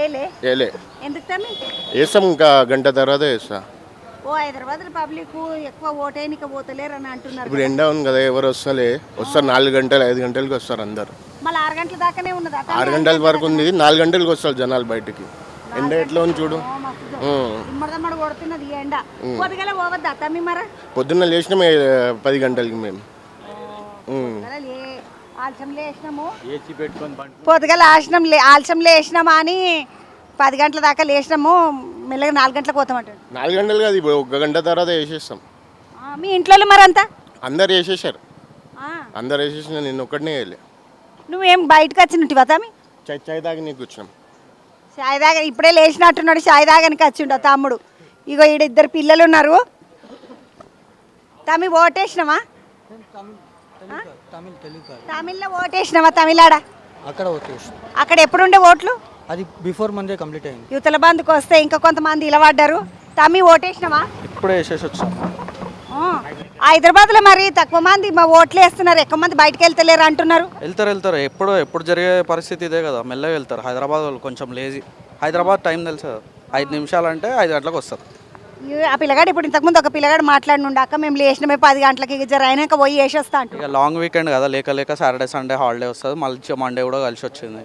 ఏలే ఏలే ఎందుకు తమ్మి వేస్తాం, ఇంకా గంట తర్వాత వేస్తా. ఓ హైదరాబాద్ పబ్లిక్ ఎక్కువ ఓటేనిక పోతలేరు అని అంటున్నారు ఇప్పుడు ఎండ ఉంది కదా, ఎవరు వస్తారు 4 గంటలు 5 గంటలకి వస్తారు అందరు. మళ్ళీ 6 గంటల దాకానే ఉన్నదా 6 గంటల వరకు ఉంది, 4 గంటలకు వస్తారు జనాలు బయటికి. ఎండ ఎట్లా ఉంది చూడు. ఇమ్మడదమ్మడ కొడుతున్నది ఈ ఎండ. పొద్దుగల పోవద్దా తమ్మి మర? పొద్దున్న లేచినాం 10 గంటలకి మేము. ఆలస్యం లేచినాము, పొద్దుగల ఆలస్యం లేచినామా అని 10 గంటల దాకా లేచినాము, మెల్లగా 4 గంటలకు పోతామంటాడు. 4 గంటలు కాదు, ఇప్పుడు 1 గంట తర్వాత వేసేస్తాం. మీ ఇంట్లో మరంతా అందరు వేసేసారు, అందరు వేసేసిన, నేను ఒక్కడనే వేయలే. నువ్వేం బయటకు వచ్చినట్టువా తమ్మి? చాయ్ తాగి నీకు వచ్చినాం. చాయ్ తాగ ఇప్పుడే లేచినట్టున్నాడు, చాయ్ తాగనికి వచ్చిండు తమ్ముడు. ఇగో ఈడ 2 పిల్లలు ఉన్నారు. తమ్మి ఓటేసినావా? తమిళ్లో ఓటేసినావా? తమిళాడ అక్కడ ఎప్పుడుండే ఓట్లు? అది బిఫోర్ మండే కంప్లీట్ అయింది. యువతల బంధుకు వస్తే ఇంకా కొంతమంది ఇలవడ్డారు. తమ్మి ఓటేసినావా? ఇప్పుడే వేసేసి వచ్చాం. హైదరాబాద్లో మరి తక్కువ మంది మా ఓట్లు వేస్తున్నారు, ఎక్కువ మంది బయటకు వెళ్తలేరు అంటున్నారు. వెళ్తారు ఎప్పుడు జరిగే పరిస్థితి ఇదే కదా, మెల్లగా వెళ్తారు. హైదరాబాద్ వాళ్ళు కొంచెం లేజీ. హైదరాబాద్ టైం తెలుసు, 5 నిమిషాలు అంటే 5 గంటలకు వస్తారు. ఆ పిల్లగాడు ఇప్పుడు ఇంతకుముందు ఒక పిల్లగాడు మాట్లాడినుండి, అక్క మేము లేచినమే 10 గంటలకి, జర అయినాక పోయి వేసేస్తా అంట. ఇక లాంగ్ వీకెండ్ కదా, లేక సాటర్డే సండే హాలిడే వస్తుంది, మళ్ళీ మండే కూడా కలిసి వచ్చింది.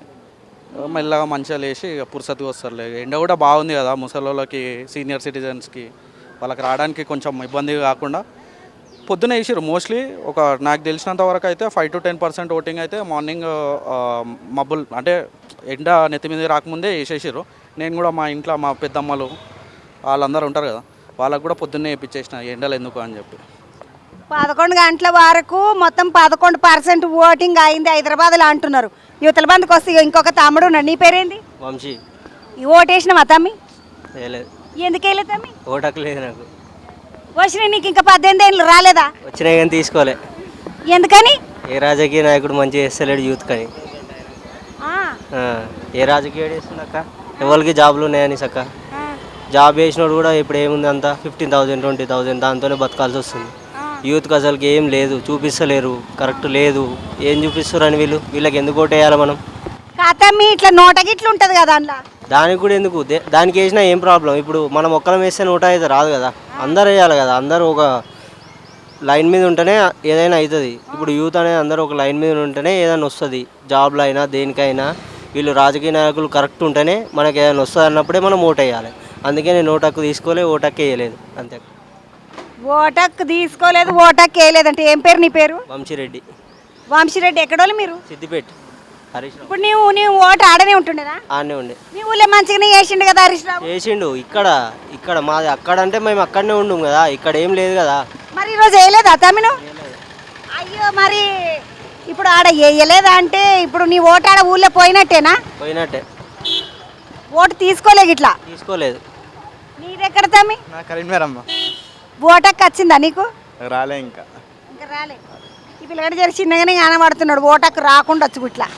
మెల్లగా మంచిగా లేచి ఇక పురుసతికి వస్తారు. ఎండ కూడా బాగుంది కదా, ముసలోళ్ళకి సీనియర్ సిటిజన్స్కి వాళ్ళకి రావడానికి కొంచెం ఇబ్బంది కాకుండా పొద్దున వేసారు. మోస్ట్లీ నాకు తెలిసినంత వరకు అయితే 5 to 10% ఓటింగ్ అయితే మార్నింగ్ మబ్బులు అంటే ఎండ నెత్తి మీద రాకముందే వేసేసారు. నేను కూడా మా ఇంట్లో మా పెద్దమ్మలు వాళ్ళందరూ ఉంటారు కదా, వాళ్ళకు కూడా పొద్దున్నే వేయించేసిన, ఎండలు ఎందుకు అని చెప్పి. 11 గంటల వరకు మొత్తం 11% ఓటింగ్ అయింది హైదరాబాద్లో అంటున్నారు. యువతల బంధుకు వస్తే ఇంకొక తమ్ముడు ఉన్నాడు. నీ పేరేంది? వంశీ. ఈ ఓటేసినావా తమ్మి? లేదు. ఎందుకు వేయలేదు తమ్మి? ఓటకు లేదు నాకు. వచ్చినాయి నీకు ఇంకా 18 ఏళ్ళు రాలేదా? వచ్చినాయి కానీ తీసుకోలే. ఎందుకని? ఏ రాజకీయ నాయకుడు మంచిగా చేస్తలేడు యూత్ కానీ. ఏ రాజకీయ చేస్తుందక్క? ఎవరికి జాబ్లు ఉన్నాయని సక్క. జాబ్ వేసినోడు కూడా ఇప్పుడు ఏముంది, అంతా 15,000 20,000 దాంతోనే బతకాల్సి వస్తుంది. యూత్కి అసలుకి ఏం లేదు, చూపిస్తలేరు, కరెక్ట్ లేదు. ఏం చూపిస్తారు అని వీళ్ళకి ఎందుకు ఓటేయాలి మనం? కాతమ్మి ఇట్లా నోటగిట్లు ఉంటుంది కదా అందులో. దానికి కూడా ఎందుకు, దానికి వేసినా ఏం ప్రాబ్లం? ఇప్పుడు మనం ఒక్కరం వేస్తే 105 రాదు కదా, అందరు వేయాలి కదా. అందరూ ఒక లైన్ మీద ఉంటేనే ఏదైనా అవుతుంది. ఇప్పుడు యూత్ అనేది అందరూ ఒక లైన్ మీద ఉంటేనే ఏదైనా వస్తుంది. జాబ్లో అయినా దేనికైనా వీళ్ళు రాజకీయ నాయకులు కరెక్ట్ ఉంటేనే మనకి ఏదైనా వస్తుంది అన్నప్పుడే మనం ఓటు వేయాలి. అందుకే నేను ఓటక్కు తీసుకోలే, ఓటక్కు వేయలేదు అంతే. ఓటక్కు తీసుకోలేదు, ఓటక్కు వేయలేదు అంటే ఏం పేరు నీ పేరు? వంశీరెడ్డి. వంశీరెడ్డి ఎక్కడోళ్ళు మీరు? సిద్దిపేట. హరీష్ ఇప్పుడు నీవు ఓటు ఆడనే ఉంటుండేనా? ఆడనే ఉండే. నీ ఊళ్ళో మంచిగానే వేసిండు కదా హరీష్ రావు? వేసిండు. ఇక్కడ మాది అక్కడ అంటే మేము అక్కడనే ఉండు కదా, ఇక్కడ ఏం లేదు కదా. మరి ఈరోజు వేయలేదా తమ్మిను? అయ్యో, మరి ఇప్పుడు ఆడ వేయలేదా అంటే ఇప్పుడు నీ ఓటు ఆడ ఊళ్ళో పోయినట్టేనా? పోయినట్టే. ఓటు తీసుకోలేదు ఇట్లా? తీసుకోలేదు. నీదెక్కడ తమ్మి? కరీంనగర్ అమ్మ. ఓటక్కు వచ్చిందా నీకు? రాలే ఇంకా రాలే. ఈ పిల్లగాడు జర చిన్నగానే కనబడుతున్నాడు, ఓటక్కు రాకుండా వచ్చు ఇట్లా.